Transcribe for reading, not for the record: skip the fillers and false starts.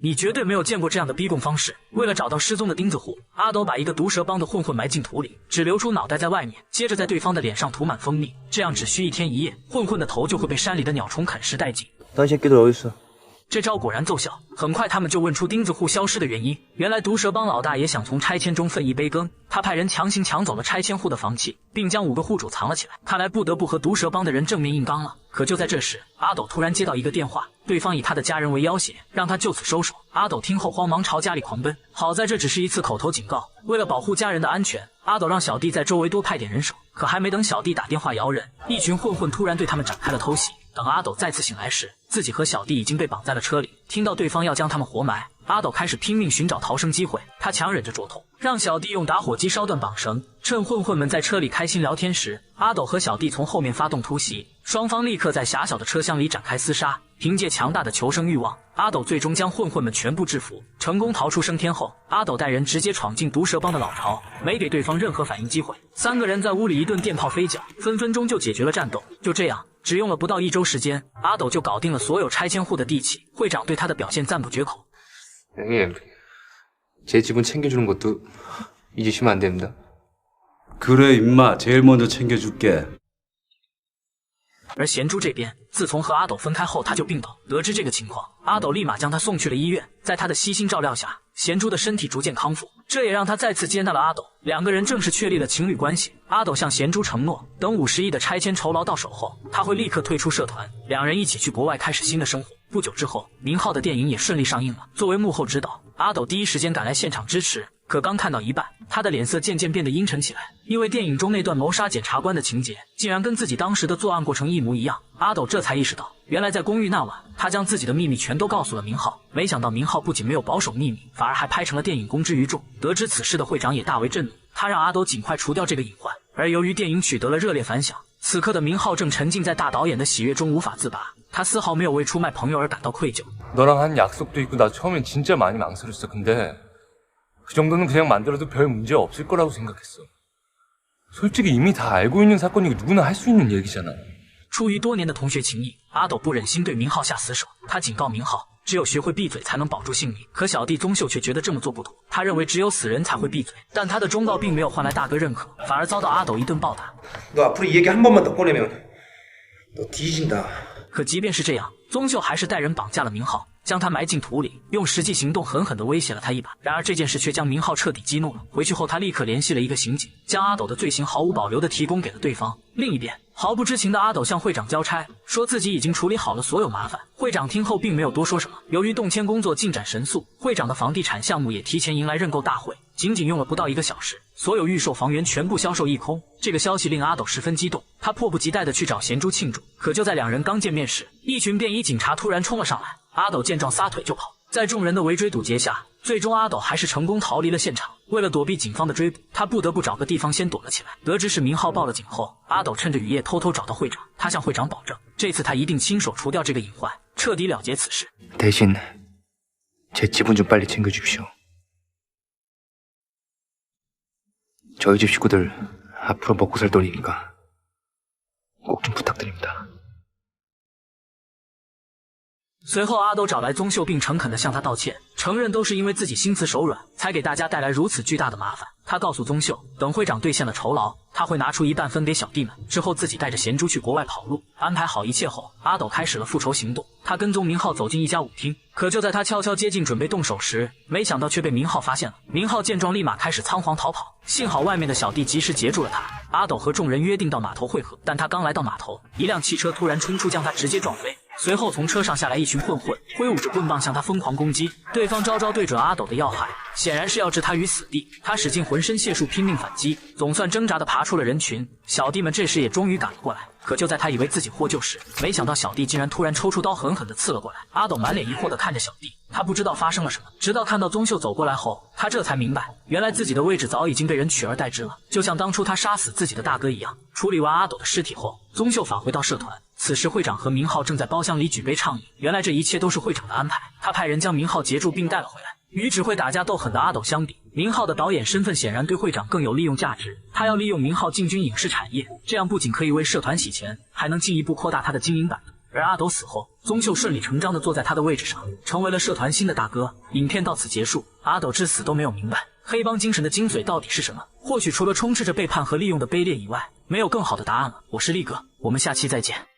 你绝对没有见过这样的逼供方式。为了找到失踪的钉子户，阿斗把一个毒蛇帮的混混埋进土里，只留出脑袋在外面，接着在对方的脸上涂满蜂蜜，这样只需1天1夜，混混的头就会被山里的鸟虫啃食殆尽。当새끼들 어디 있어？这招果然奏效，很快他们就问出钉子户消失的原因。原来毒蛇帮老大也想从拆迁中分一杯羹，他派人强行抢走了拆迁户的房契，并将5个户主藏了起来。看来不得不和毒蛇帮的人正面硬刚了。可就在这时，阿斗突然接到一个电话，对方以他的家人为要挟，让他就此收手。阿斗听后慌忙朝家里狂奔，好在这只是一次口头警告。为了保护家人的安全，阿斗让小弟在周围多派点人手。可还没等小弟打电话摇人，一群混混突然对他们展开了偷袭。等阿斗再次醒来时，自己和小弟已经被绑在了车里。听到对方要将他们活埋，阿斗开始拼命寻找逃生机会。他强忍着灼痛，让小弟用打火机烧断绑绳。趁混混们在车里开心聊天时，阿斗和小弟从后面发动突袭，双方立刻在狭小的车厢里展开厮杀。凭借强大的求生欲望，阿斗最终将混混们全部制服，成功逃出升天后，阿斗带人直接闯进毒蛇帮的老巢，没给对方任何反应机会。3个人在屋里一顿电炮飞脚，分分钟就解决了战斗。就这样，只用了不到1周时间，阿斗就搞定了所有拆迁户的地契。会长对他的表现赞不绝口。형님, 제 지분 챙겨주는 것도 잊으시면 안 됩니다. 그래 임마, 제일 먼저 챙겨줄게. 而贤珠这边，自从和阿斗分开后，他就病倒。得知这个情况，阿斗立马将他送去了医院。在他的悉心照料下，贤珠的身体逐渐康复，这也让他再次接纳了阿斗。2个人正式确立了情侣关系。阿斗向贤珠承诺，等50亿的拆迁酬劳到手后，他会立刻退出社团，2人一起去国外开始新的生活。不久之后，明浩的电影也顺利上映了。作为幕后指导，阿斗第一时间赶来现场支持。可刚看到一半，他的脸色渐渐变得阴沉起来，因为电影中那段谋杀检察官的情节竟然跟自己当时的作案过程一模一样。阿斗这才意识到，原来在公寓那晚，他将自己的秘密全都告诉了明浩。没想到明浩不仅没有保守秘密，反而还拍成了电影公之于众。得知此事的会长也大为震怒，他让阿斗尽快除掉这个隐患。而由于电影取得了热烈反响，此刻的明浩正沉浸在大导演的喜悦中无法自拔，他丝毫没有为出卖朋友而感到愧疚。 너랑 한 약속도 있고 나 처음엔 진짜 많이 망설였어. 근데 그 정도는 그냥 만들어도 별 문제 없을 거라고 생각했어. 솔직히 이미 다 알고 있는 사건이고 누구나 할 수 있는 얘기잖아. 出于多年的同学情谊，阿斗不忍心对明浩下死手，他警告明浩，只有学会闭嘴才能保住性命。可小弟宗秀却觉得这么做不妥，他认为只有死人才会闭嘴。但他的忠告并没有换来大哥认可，反而遭到阿斗一顿暴打。 너 앞으로 이 얘기 한 번만 더 꺼내면 너 뒤진다. 可即便是这样，宗秀还是带人绑架了明浩，将他埋进土里，用实际行动狠狠地威胁了他一把。然而这件事却将明浩彻底激怒了。回去后，他立刻联系了一个刑警，将阿斗的罪行毫无保留地提供给了对方。另一边，毫不知情的阿斗向会长交差，说自己已经处理好了所有麻烦。会长听后并没有多说什么。由于动迁工作进展神速，会长的房地产项目也提前迎来认购大会，仅用了不到1个小时，所有预售房源全部销售一空。这个消息令阿斗十分激动，他迫不及待地去找贤珠庆祝。可就在2人刚见面时，一群便衣警察突然冲了上来。阿斗见状撒腿就跑，在众人的围追堵截下，最终阿斗还是成功逃离了现场。为了躲避警方的追捕，他不得不找个地方先躲了起来。得知是明浩报了警后，阿斗趁着雨夜偷偷找到会长，他向会长保证，这次他一定亲手除掉这个隐患，彻底了结此事。 대신 제 지분 좀 빨리 챙겨주십시오. 저희 집 식구들 앞으로 먹고 살 돈이니까 꼭 좀 부탁드립니다. 随后，阿斗找来宗秀，并诚恳地向他道歉，承认都是因为自己心慈手软，才给大家带来如此巨大的麻烦。他告诉宗秀，等会长兑现了酬劳，他会拿出一半分给小弟们，之后自己带着贤珠去国外跑路。安排好一切后，阿斗开始了复仇行动。他跟踪明浩走进一家舞厅，可就在他悄悄接近准备动手时，没想到却被明浩发现了。明浩见状，立马开始仓皇逃跑，幸好外面的小弟及时截住了他。阿斗和众人约定到码头会合，但他刚来到码头，一辆汽车突然冲出，将他直接撞飞。 随后从车上下来一群混混，挥舞着棍棒向他疯狂攻击。对方招招对准阿斗的要害，显然是要置他于死地。他使尽浑身解数拼命反击，总算挣扎地爬出了人群。小弟们这时也终于赶了过来。可就在他以为自己获救时，没想到小弟竟然突然抽出刀狠狠地刺了过来。阿斗满脸疑惑地看着小弟，他不知道发生了什么。直到看到宗秀走过来后，他这才明白，原来自己的位置早已经被人取而代之了，就像当初他杀死自己的大哥一样。处理完阿斗的尸体后，宗秀返回到社团。 此时，会长和明浩正在包厢里举杯畅饮。原来这一切都是会长的安排。他派人将明浩截住并带了回来。与只会打架斗狠的阿斗相比，明浩的导演身份显然对会长更有利用价值。他要利用明浩进军影视产业，这样不仅可以为社团洗钱，还能进一步扩大他的经营版图。而阿斗死后，宗秀顺理成章地坐在他的位置上，成为了社团新的大哥。影片到此结束，阿斗至死都没有明白黑帮精神的精髓到底是什么。或许除了充斥着背叛和利用的卑劣以外，没有更好的答案了。我是力哥，我们下期再见。